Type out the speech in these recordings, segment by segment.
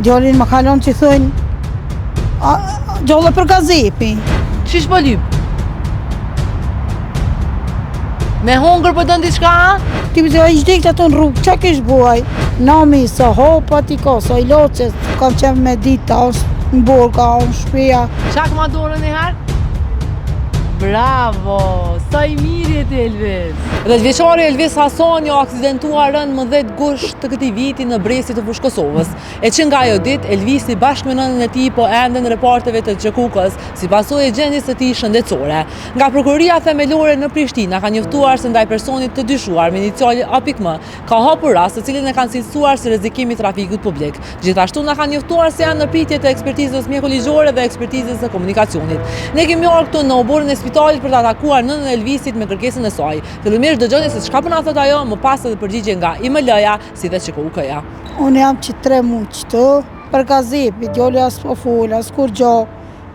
djallin më kalon që thëjnë, gjallë për gazepi. Qish po lyp? Me hongër po dënë diçka? Ti përse a i shdekët ato në rrugë, qa kish buaj? Nami, sa hopa ti ka, sa i loqes, kam qenë me dita, në borga, në shpeja. Qa këma dorën e herë? Bravo! Sa i mirë jetë Elvis! 10-vjeçari Elvis Hasani o aksidentuar rënë më 10 gusht të këtij viti në Bresit të fushë Kosovës. E që nga ajo ditë, Elvisi bashkë me nënën e tij po enden reporteve të GKUK-s si pasojë e gjendjes së tij shëndetësore. Nga prokuroria themelore në Prishtinë ka njoftuar se ndaj personit të dyshuar me iniciali APIKM ka hapur rast të cilin e kanë cilësuar si rrezikimi i trafikut publik. Gjithashtu na kanë njoftuar se janë në pritje të ekspertizës mjekoligjore dhe ekspertizës së komunikacionit. Ne kemi ardhur këtu në oborrin e spitalit për të atakuar nënën e Elvisit me kërkesën e saj. Fillimisht dëgjoni se çka po na thot ajo, më pas edhe përgjigje nga IML-ja si dhe GKUK-ja. Unë jam që 3 muaj qëtë, për gazepi, djali as po fol, as kur gjo,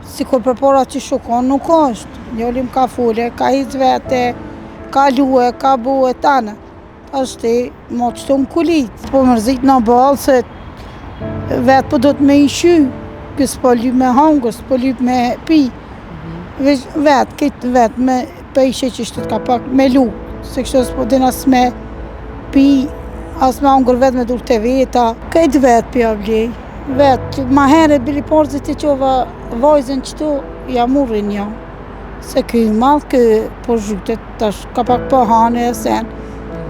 si kur për para që shukon nuk është. Djali më ka fole, ka hic vete, ka lue, ka bue, tanë. Ashtë mo qëto më kulit. Po mërzit në balë se vetë po do të me ishy, kësë po lyp me hangër, s'po lyp me pi. Vetë, këtë vetë me pejshe që shtë ka pak me lu, se kështë s'po din as me pi, as me hangër vetë me dur të veta. Këtë vetë pja vlej, vetë, ma herë bili porzit të qova vajzën qëtu, ja murrin ja. Se këj madhë kë po zhytet, tash ka pak po hane e sen.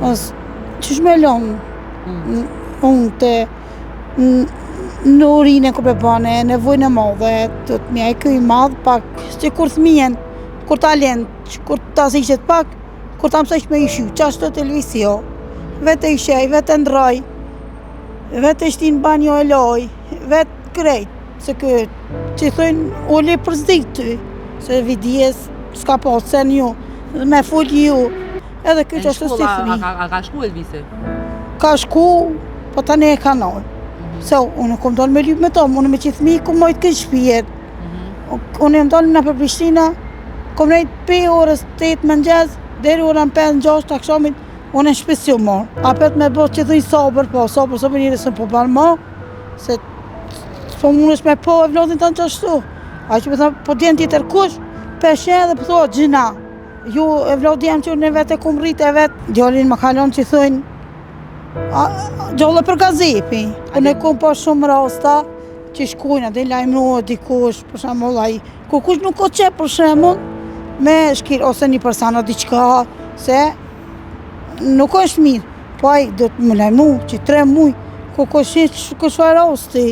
Qysh me lonë, unë të në urinë e kërpe bane, nevojnë e madhe, të të mjaj këj madhë pak, që kur thmijen, kur talent, kur ta zishet pak, kur ta mësejsh me ishy, qashtë të televizio, vetë e ishej, vetë e ndraj, vetë e shtin banjo e loj, vetë krejt, se këtë, që thëjnë, ole për zdik ty, se vidijes, s'ka pasë, sen ju, me full ju, edhe këtë është të fmi. A ka shku Elvisi? Ka shku, po tani e kanal. Se unë kom dalë me lyp me tom, unë me që thmi, kom mojtë këtë shpijet. Unë e më dalë në për Prishtina, kom nejtë 5 orës 8 mëngjes, deri orën 5-6 të akshamit, unë e shpesju marë. Apet me bërë që dhëj sabër, po sabër njëri së po balë ma, se po mund është me po e vlodhin të në qashtu. A që po thëmë, po djenë tjetër kush, peshe dhe po thua gjina. Ju e vlodhjem që në vetë e kum rritë e vetë, djallin më kalon që thëjnë, gjallë për gazepi. Unë e kom pa shumë rasta që shkujnë, dhe lajmërohet dikush, për shemull ai. Kur kush nuk o qep për shemull, me shkir ose një persona diqka, se nuk është mirë. Po ai do të më lajmu që 3 muj, kur kush fa rasti,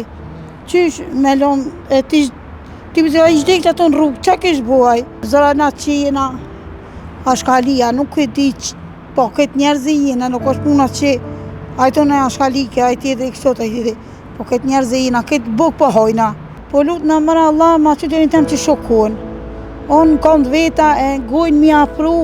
qysh me lonë e ti përse a i shdekët ato në rrugë, qa kish buaj? Zëra na qena, a shkalia, nuk e di që, po këtë njerëzi jena, nuk është puna që ajto në shkalike, ajtë tjetër i kësot, ajtë tjetër, po këtë njerëzi jena, këtë buk po hojna. Po lutë në mëra Allah, ma që të një temë që shokon. Unë kam të veta, e gojnë mi afru,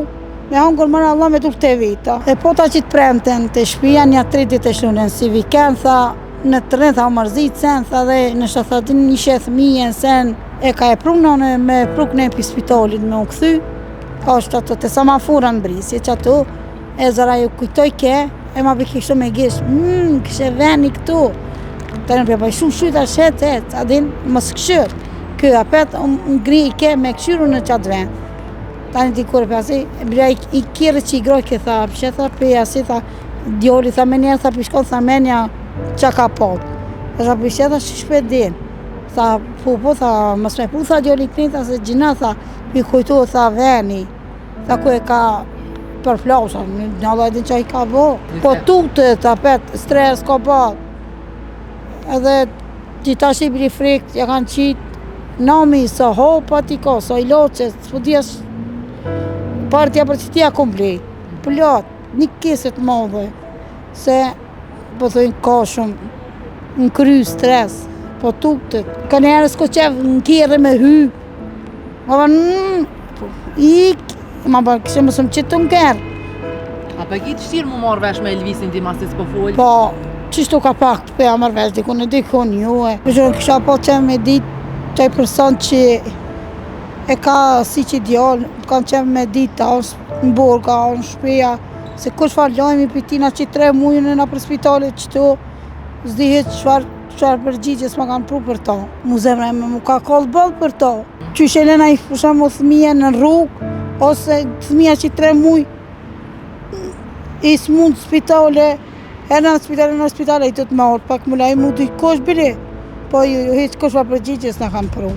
me hangër mëra Allah me dur të veta. E po ta që të premten, të shpia një 3 ditë e shunen, si viken, tha, në të rrën, tha, u mërzit sen, tha dhe në shëthatin një sheth mijen sen, e ka e prunë me prukne për spitalit me u këthy, është ato të samafura në brisje, që ato, e zara ju kujtoj ke, e ma për kishto me gjesh, kështë e veni këtu, të në përpaj shumë shyta shetë, a din, mos këshyr, kë apet, unë gri i ke me këshyru në qatë ven, ta një dikur për asi, bërja i kire që i groj ke tha, përshe tha, për asi, tha, djoli, tha, me njerë, tha, pishkon, tha, menja, qa ka pot, tha, përshe tha, që shpet din, tha, po, tha, mos me pu, tha, djoli këni, tha, se gjina, tha, për kujtu, tha, veni, tha, ku e ka, për flasha, në Allah edhe që i ka bo. Po tutët, apet, stres ka bërë. Edhe gjitha shqipri frikt, ja kanë qitë, nami, sa hopa ti ka, sa i loqes, s'po dhjesh partja për që tja komplet. Plot, një keset madhe, se, po thëjnë, ka shumë, në kry stres, po tutët. Ka njerë s'ko qef në kjerë me hy, ma ba ma bërë kështë mësëm qitë të mkerë. A për kitë shtirë më marrë vesh me Elvisin ti mas të s'po folë? Po, qështu ka pak të përja marrë vesh, dikun e dikun ju e. Përshërën kësha po qenë me ditë qaj person që e ka si që djallë, kanë qenë me ditë, në borga, në shpeja, se kush farë lojmi për tina që 3 mujën e nga për spitalit qëtu, zdihet çfarë përgjigjes më kanë pru për to. Mu zemra ime mu ka kollë bëllë për to. Qysh e lena i për shembull fëmija në rrugë, ose fëmija që 3 muj i s'mund spitale, në spitale i të të marrë, pak më laj mu dy kosh bire, po hiç kosh pa përgjigjes në kanë pru.